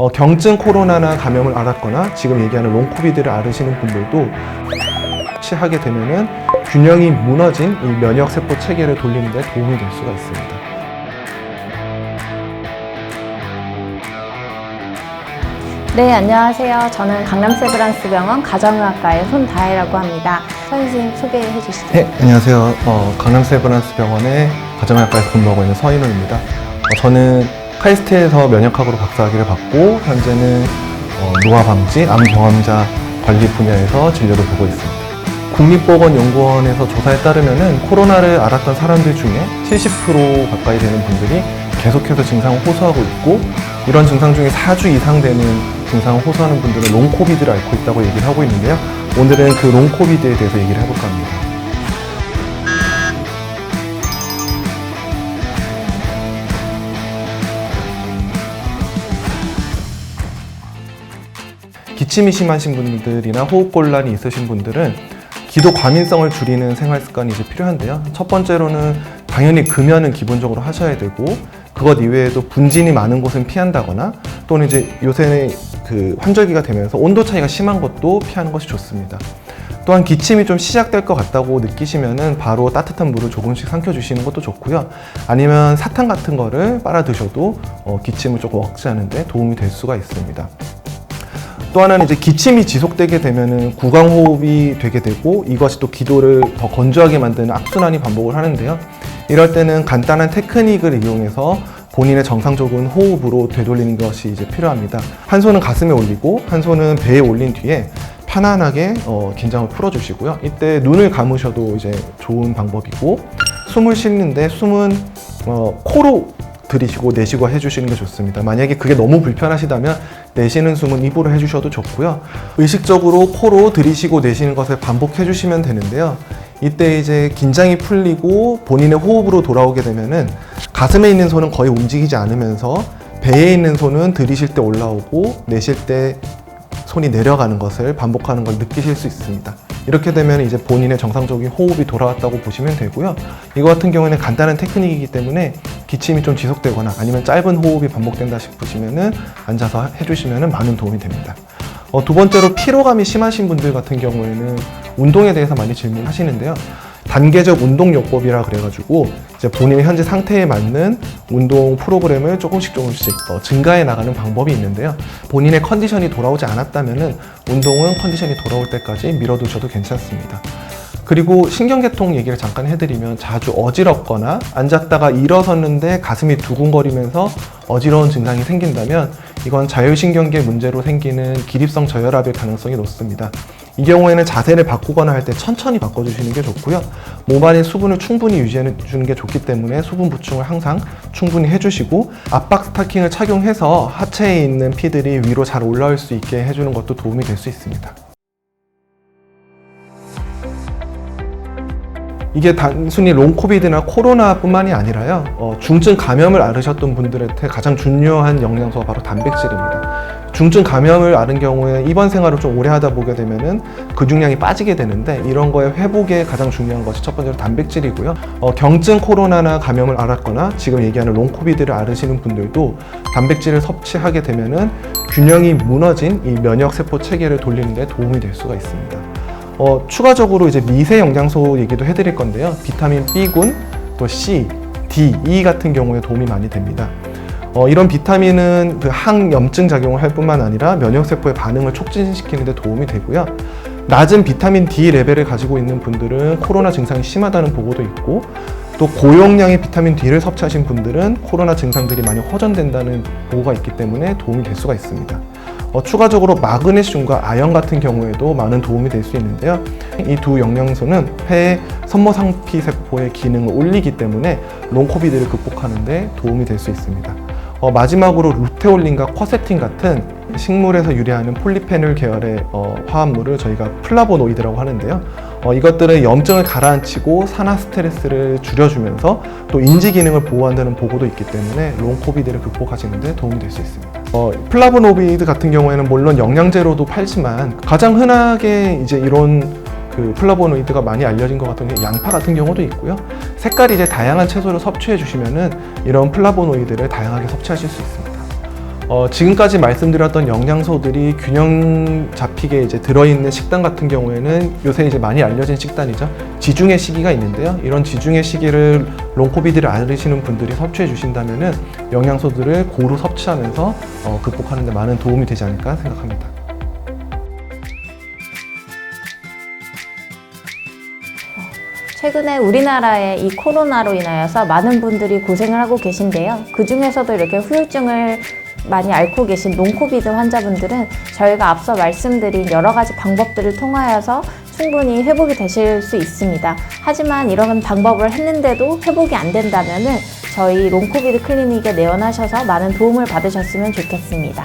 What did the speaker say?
경증 코로나나 감염을 앓았거나 지금 얘기하는 롱코비드를 앓으시는 분들도 취하게 되면은 균형이 무너진 이 면역세포 체계를 돌리는 데 도움이 될 수가 있습니다. 네, 안녕하세요. 저는 강남세브란스병원 가정의학과의 손다혜라고 합니다. 선생님 소개해 주시죠. 네, 안녕하세요. 강남세브란스병원의 가정의학과에서 근무하고 있는 서인호입니다. 저는 카이스트에서 면역학으로 박사학위를 받고 현재는 노화 방지, 암 경험자 관리 분야에서 진료를 보고 있습니다. 국립보건연구원에서 조사에 따르면은 코로나를 앓았던 사람들 중에 70% 가까이 되는 분들이 계속해서 증상을 호소하고 있고, 이런 증상 중에 4주 이상 되는 증상을 호소하는 분들은 롱코비드를 앓고 있다고 얘기를 하고 있는데요. 오늘은 그 롱코비드에 대해서 얘기를 해볼까 합니다. 기침이 심하신 분들이나 호흡곤란이 있으신 분들은 기도 과민성을 줄이는 생활 습관이 이제 필요한데요. 첫 번째로는 당연히 금연은 기본적으로 하셔야 되고, 그것 이외에도 분진이 많은 곳은 피한다거나, 또는 이제 요새 그 환절기가 되면서 온도 차이가 심한 것도 피하는 것이 좋습니다. 또한 기침이 좀 시작될 것 같다고 느끼시면은 바로 따뜻한 물을 조금씩 삼켜주시는 것도 좋고요. 아니면 사탕 같은 거를 빨아 드셔도 기침을 조금 억제하는 데 도움이 될 수가 있습니다. 또 하나는 이제 기침이 지속되게 되면은 구강호흡이 되게 되고, 이것이 또 기도를 더 건조하게 만드는 악순환이 반복을 하는데요. 이럴 때는 간단한 테크닉을 이용해서 본인의 정상적인 호흡으로 되돌리는 것이 이제 필요합니다. 한 손은 가슴에 올리고 한 손은 배에 올린 뒤에 편안하게 긴장을 풀어주시고요. 이때 눈을 감으셔도 이제 좋은 방법이고, 숨을 쉬는데 숨은 코로 들이쉬고 내쉬고 해주시는 게 좋습니다. 만약에 그게 너무 불편하시다면 내쉬는 숨은 입으로 해주셔도 좋고요. 의식적으로 코로 들이쉬고 내쉬는 것을 반복해 주시면 되는데요. 이때 이제 긴장이 풀리고 본인의 호흡으로 돌아오게 되면은 가슴에 있는 손은 거의 움직이지 않으면서 배에 있는 손은 들이쉴 때 올라오고 내쉴 때 손이 내려가는 것을 반복하는 걸 느끼실 수 있습니다. 이렇게 되면 이제 본인의 정상적인 호흡이 돌아왔다고 보시면 되고요. 이거 같은 경우에는 간단한 테크닉이기 때문에 기침이 좀 지속되거나 아니면 짧은 호흡이 반복된다 싶으시면은 앉아서 해주시면은 많은 도움이 됩니다. 두 번째로 피로감이 심하신 분들 같은 경우에는 운동에 대해서 많이 질문하시는데요. 단계적 운동요법이라 그래가지고 이제 본인의 현재 상태에 맞는 운동 프로그램을 조금씩 증가해 나가는 방법이 있는데요. 본인의 컨디션이 돌아오지 않았다면은 운동은 컨디션이 돌아올 때까지 미뤄두셔도 괜찮습니다. 그리고 신경계통 얘기를 잠깐 해드리면, 자주 어지럽거나 앉았다가 일어섰는데 가슴이 두근거리면서 어지러운 증상이 생긴다면 이건 자율신경계 문제로 생기는 기립성 저혈압일 가능성이 높습니다. 이 경우에는 자세를 바꾸거나 할 때 천천히 바꿔주시는 게 좋고요. 몸 안에 수분을 충분히 유지해 주는 게 좋기 때문에 수분 보충을 항상 충분히 해주시고, 압박 스타킹을 착용해서 하체에 있는 피들이 위로 잘 올라올 수 있게 해주는 것도 도움이 될 수 있습니다. 이게 단순히 롱코비드나 코로나뿐만이 아니라요, 중증 감염을 앓으셨던 분들한테 가장 중요한 영양소가 바로 단백질입니다. 중증 감염을 앓은 경우에 입원 생활을 좀 오래 하다 보게 되면은 근육량이 빠지게 되는데, 이런 거에 회복에 가장 중요한 것이 첫 번째로 단백질이고요. 경증 코로나나 감염을 앓았거나 지금 얘기하는 롱코비드를 앓으시는 분들도 단백질을 섭취하게 되면은 균형이 무너진 이 면역세포 체계를 돌리는 데 도움이 될 수가 있습니다. 추가적으로 이제 미세 영양소 얘기도 해드릴 건데요. 비타민 B군, 또 C, D, E 같은 경우에 도움이 많이 됩니다. 이런 비타민은 그 항염증 작용을 할 뿐만 아니라 면역세포의 반응을 촉진시키는 데 도움이 되고요. 낮은 비타민 D 레벨을 가지고 있는 분들은 코로나 증상이 심하다는 보고도 있고, 또 고용량의 비타민 D를 섭취하신 분들은 코로나 증상들이 많이 호전된다는 보고가 있기 때문에 도움이 될 수가 있습니다. 추가적으로 마그네슘과 아연 같은 경우에도 많은 도움이 될 수 있는데요. 이 두 영양소는 폐의 섬모상피 세포의 기능을 올리기 때문에 롱코비드를 극복하는 데 도움이 될 수 있습니다. 마지막으로 루테올린과 쿼세틴 같은 식물에서 유래하는 폴리페놀 계열의 화합물을 저희가 플라보노이드라고 하는데요. 이것들은 염증을 가라앉히고 산화 스트레스를 줄여주면서 또 인지 기능을 보호한다는 보고도 있기 때문에 롱코비드를 극복하시는 데 도움이 될 수 있습니다. 플라보노이드 같은 경우에는 물론 영양제로도 팔지만 가장 흔하게 이제 이런 그 플라보노이드가 많이 알려진 것 같은 게 양파 같은 경우도 있고요. 색깔이 이제 다양한 채소를 섭취해 주시면은 이런 플라보노이드를 다양하게 섭취하실 수 있습니다. 지금까지 말씀드렸던 영양소들이 균형 잡히게 이제 들어있는 식단 같은 경우에는 요새 이제 많이 알려진 식단이죠. 지중해 시기가 있는데요. 이런 지중해 시기를 롱코비드를 앓으시는 분들이 섭취해 주신다면은 영양소들을 고루 섭취하면서 극복하는 데 많은 도움이 되지 않을까 생각합니다. 최근에 우리나라에 이 코로나로 인하여서 많은 분들이 고생을 하고 계신데요. 그 중에서도 이렇게 후유증을 많이 앓고 계신 롱코비드 환자분들은 저희가 앞서 말씀드린 여러 가지 방법들을 통하여서 충분히 회복이 되실 수 있습니다. 하지만 이런 방법을 했는데도 회복이 안 된다면은 저희 롱코비드 클리닉에 내원하셔서 많은 도움을 받으셨으면 좋겠습니다.